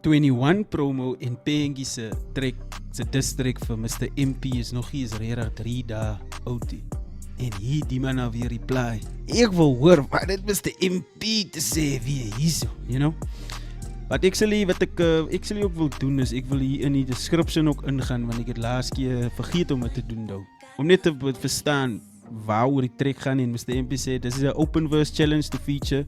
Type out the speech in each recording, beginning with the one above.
21 promo en Pengie se trek, se district vir Mr. MP is nog nie eens regtig 3 dae oud nie. En hier die man nou weer reply. Ek wil hoor wat dit Mr. MP te sê wie hierso, you know. Wat ek sal ook wil doen is ek wil hier in die description ook ingaan want ek het laas keer vergeet om dit te doen nou. Om net te verstaan waaroor die trek gaan en Mr. MP sê this is an open verse challenge to feature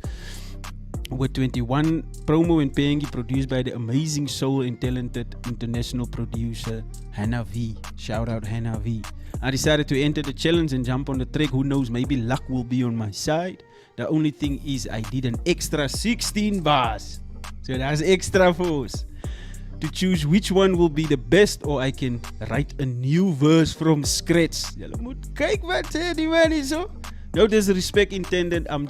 with 21 promo and Pengie produced by the amazing soul and talented international producer Hannah V. Shout out Hannah V. I decided to enter the challenge and jump on the track. Who knows, maybe luck will be on my side. The only thing is I did an extra 16 bars. So that's extra force. To choose which one will be the best or I can write a new verse from scratch. Julle moet kyk wat sê die man hier so. No disrespect intended, I'm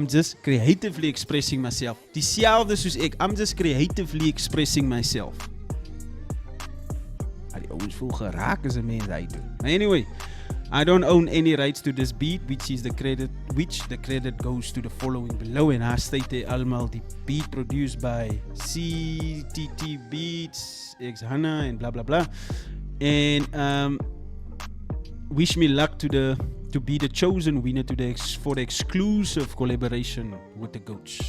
just creatively expressing myself. Dieselfde soos ek, I'm just creatively expressing myself. Die ouens voel geraak as 'n mens hy doen. Anyway, I don't own any rights to this beat, which the credit goes to the following below. And I state allemaal die beat produced by CTT Beats, X Hannah and blah blah blah. And wish me luck to be the chosen winner for the exclusive collaboration with the GOATs.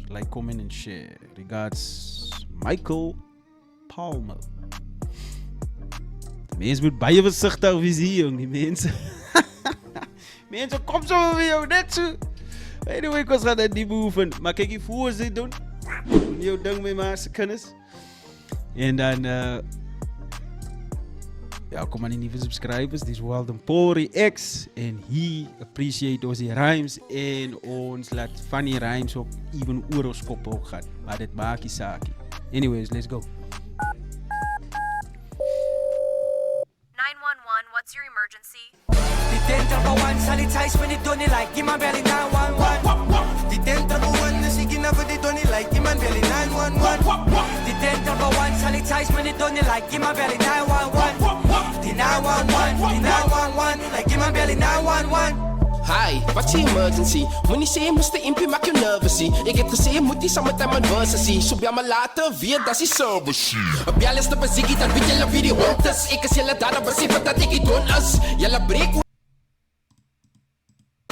Like, comment and share. Regards, Michael Palmer. Mense moet baie versigtig wees hier, jong, die mense. Mense kom so vir jou, net so. Anyway, ons gaan dit nie beoefen. Maar kyk jy voor as jy doen. Doen jou ding met my se kinders. En dan, ja, kom aan die nuwe subscribers. Dis Weldon Pori X. En he appreciate ons die rhymes. En ons laat van die rhymes ook even oor ons kop ook gaan. Maar dit maak die saakie. Anyways, let's go. What's your emergency? The dental for one sanitize when it done it like give my belly 911. The dental for one is again for the done it like give my belly 911. The dental for one sanitize when it done it like give my belly 911. The 911 like give my belly 911. Hi, wat is emergency? Moenie sê Mr. MP maak jou nervous. Ek het gesê moet nie saam met my adversity. So bel my later weer, das is service. Bel is te besiggie, dan weet julle wie die hond is. Ek is julle daar, besef dat ek die don is. Julle breek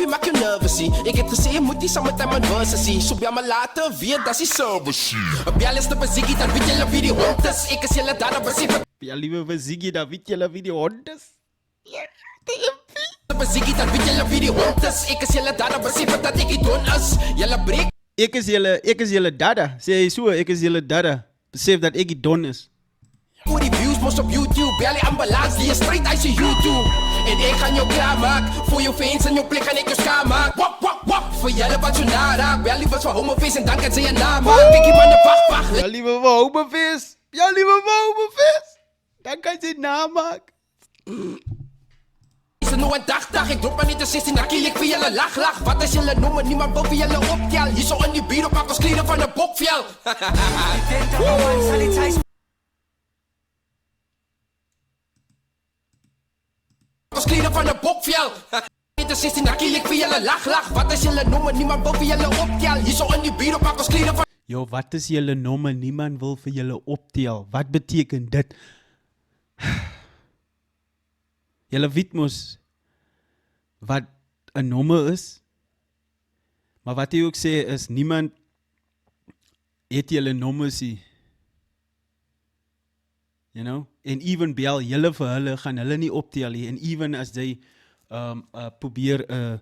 maak jou nervous. Ek het gesê moet nie saam met my adversity. So bel my later weer, das is service. Bel is te besiggie, dan weet julle wie die hond is. Ek is julle daar, besef bel liewe besiggie, dan weet julle wie die hond is. Ja, die MP. Besiggie, dan weet julle wie die hond is. Ek is julle dada, besef dat ek die don is. Julle breek. Ek is julle dada. Sê hy so, ek is julle dada. Besef dat ek die don is. Voor die views mos op YouTube. Bel die ambulance, die is straight uit sy YouTube. En ek gaan jou klaar maak. Voor jou fans en jou plek gaan ek jou skaam maak. Wap, wap, wap. Voor julle wat jou naraak. Bel die was vir homofeest en dan kan sy jou naam maak. Kijk die manne wacht. Ja liewe vir homofeest. Ja liewe vir homofeest. Dan kan sy naam maak. Is er nou een dag, ek drop maar niet de 16, dan kiel ik vir julle lach. Wat is julle noemen, niemand wil vir julle optel. Hier zo in die bier op, pak ons kleren van een bokvel. Ons kleren van een bokvel. Niet de 16, dan kiel ik vir julle lach. Wat is julle noemen, niemand wil vir julle optel. Hier zo in die bier op, pak ons kleren van... Yo, wat is julle nomme, niemand wil vir julle optel. Wat beteken dit? Julle weet mos wat 'n nommer is. Maar wat hy ook sê is niemand het julle nommers nie. You know? En even bel julle vir hulle gaan hulle nie optel nie. En even as jy probeer 'n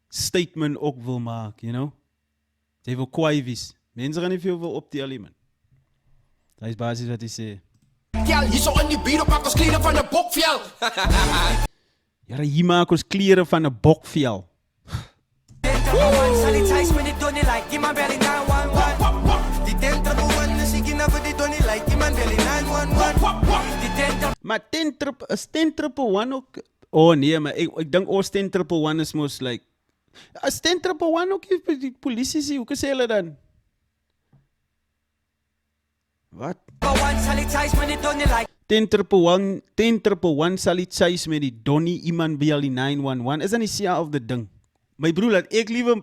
statement ook wil maak, you know? Jy wil kwaai wees. Mense gaan nie vir jou wil optel nie, man. Dit is basies wat hy sê. Hier zo in die bier op, pak ons kleren van een bokvel. Ja, hier maak ons kleren van een bokvel. Maar 10-1 ook... Oh nee, maar ek dink ons 10-1 is mos like... As 10-1 ook die polisie sê, hoe kan sê hulle dan? Wat? 10-1 sal iets sies met die Donnie, iemand bel die 911. Is dan dieselfde ding? My broer, laat ek liever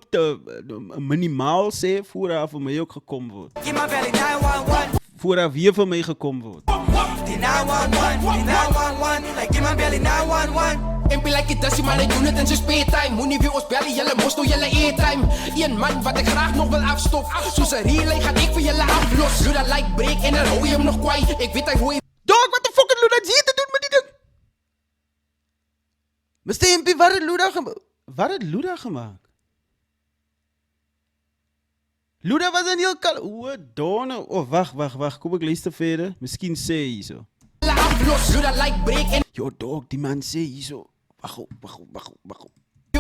minimaal sê, voor daar vir my ook gekom word. Give my belly 911. Voor daar weer vir my gekom word. The 911, the 911. Like give my belly 911. MP like it does, man, I doen het in zijn speeltime. Moenie weer ons bellen, jelle moest door jelle airtime. Een man wat ik graag nog wil afstof. Zoals een relay ga ik voor jelle aflos. Luda like break en dan hou je hem nog kwijt. Ik weet hij hoe je... Dog, wat de fuck het Luda hier te doen met die ding? Mr. MP, wat het Luda gemaakt? Luda was een heel kal... Oeh, donne. Oh, wacht. Kom ik luister verder. Misschien sê hier zo. Aflos, Luda like break en... Yo, dog, die man sê hier zo. Wacht op.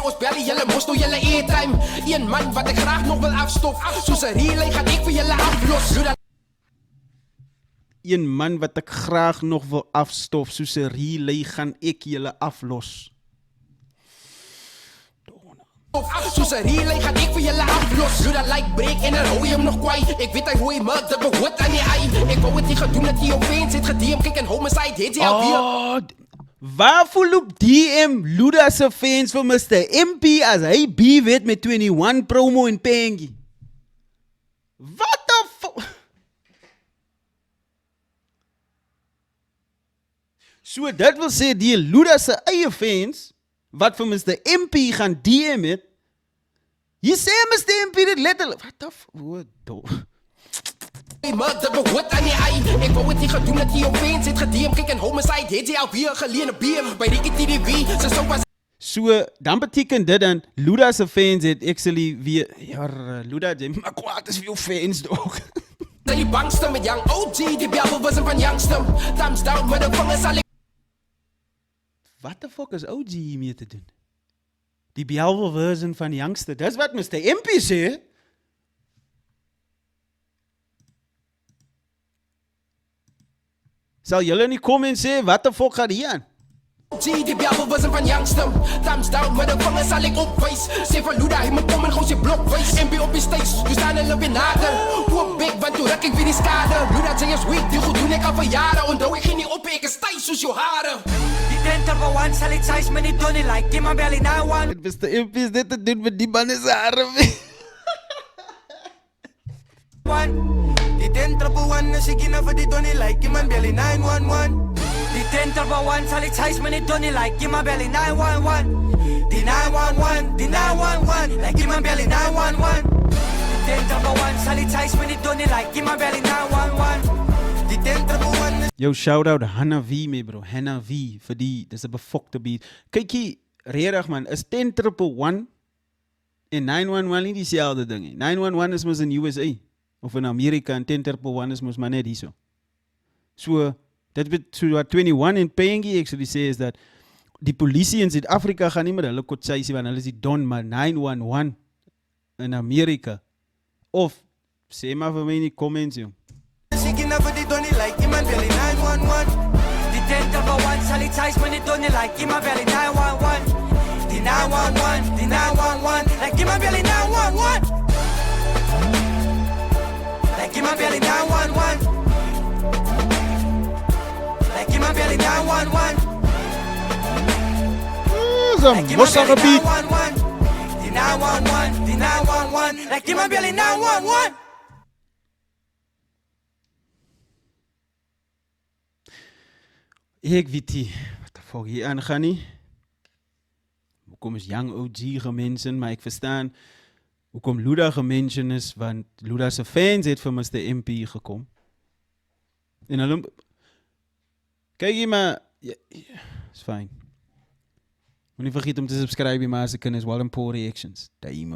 Ons bellen, jelle moest door jelle airtime. Een man wat ik graag nog wil afstof. Zoals een relay ga ik voor jelle aflos. Luda... Een man wat ek graag nog wil afstof, soos 'n relay gaan ek julle aflos. Zoals een relay ga ik voor jelle aflos. Luda like break en dan hou je hem nog kwijt. Ik weet hij hoe je maakt, dat behoort aan je ei. Ik wou het niet gaan doen dat hij op een zit. Gediem, kijk en homicide, heet hij alweer. Oh, waarvoor loop DM Luda se fans vir Mr. MP as hy beef het met 21 promo en Pengi? What the fuck? So dit wil sê die Luda se eie fans wat vir Mr. MP gaan DM het. Jy sê Mr. MP dit letterlik. What the fuck? Hey, maar dat behoort aan je ei. Ik wou het niet gaan doen dat hij op een zit. Gediem, kijk en homicide, heet hij alweer. Geleende bier bij Ricky TDV. Ze zo was... So, dan beteken dit dan, Luda se fans het actually weer, Luda, jy maar kwaad is vir jou fans, dog. Zijn die bangste met Young OG, die bjouwen was een van Youngstem. Thumbs down, met de vangers zal ik... Wat the fuck is OG hiermee te doen? Die Bialvo version van Youngster, dis wat Mr. MP sê. Sal julle in die comments sê, wat the fuck gaat hier aan? G, die bjouwen was een van Youngstem. Thumbs down, met de vangers zal ik opwijs. Sê van Luda, hy moet kom en gauw sy blokwijs. MP op die stage, dus staan hulle weer nader. Hoe big, want toe rak ik weer die skade. Luda sê is weak, die goed doen ek al vir jare. Onthou ek geen nie op, ek is thuis soos jou hare. Die tenter for one, sal it size, man, it don't it like. Give my belly 911. Mr. MP is dit te doen met die man is hare. The tenter for one, is ik for the don't it like. Give my belly 911. The tenter for one, sal it size, man, it don't it like. Give my belly 911. The 911, the 911, like give my belly 911. The tenter for one, sal it size, man, it don't it like. Give my belly 911. The tenter for one. Yo, shout out Hannah V, me bro. Hannah V, vir die, dis 'n befokte beat. Kyk hier, regtig man, is 10-1-1 en 911 nie dieselfde ding nie. 911 is mos in USA of in Amerika en 10-1 is mos maar net hierso. So, dit bet so wat 21 en Pengi actually sê is dat die polisie in Suid-Afrika gaan nie met hulle kotseisie want hulle is die don, maar 911 in Amerika. Of sê maar vir my in die comments, jong. Seeking over the donny like him and belly 911. The tenter for one, solid size when it donny like him and belly 911. The 911, the 911, like him and belly 911. Like him and belly 911. Like him and belly 911. Like him and belly 911. The 911, the 911, like him and belly 911. Ek weet nie wat die fuck hier aangaan nie. Hoekom is Young OG gemention, maar ek verstaan hoekom Luda gemention is, want Luda se fans het vir Mr. MP gekom. En hulle kyk hier maar, is fijn. Moet nie vergeet om te subscribe, maar as ek kan is Wallenpoor Reactions. Daai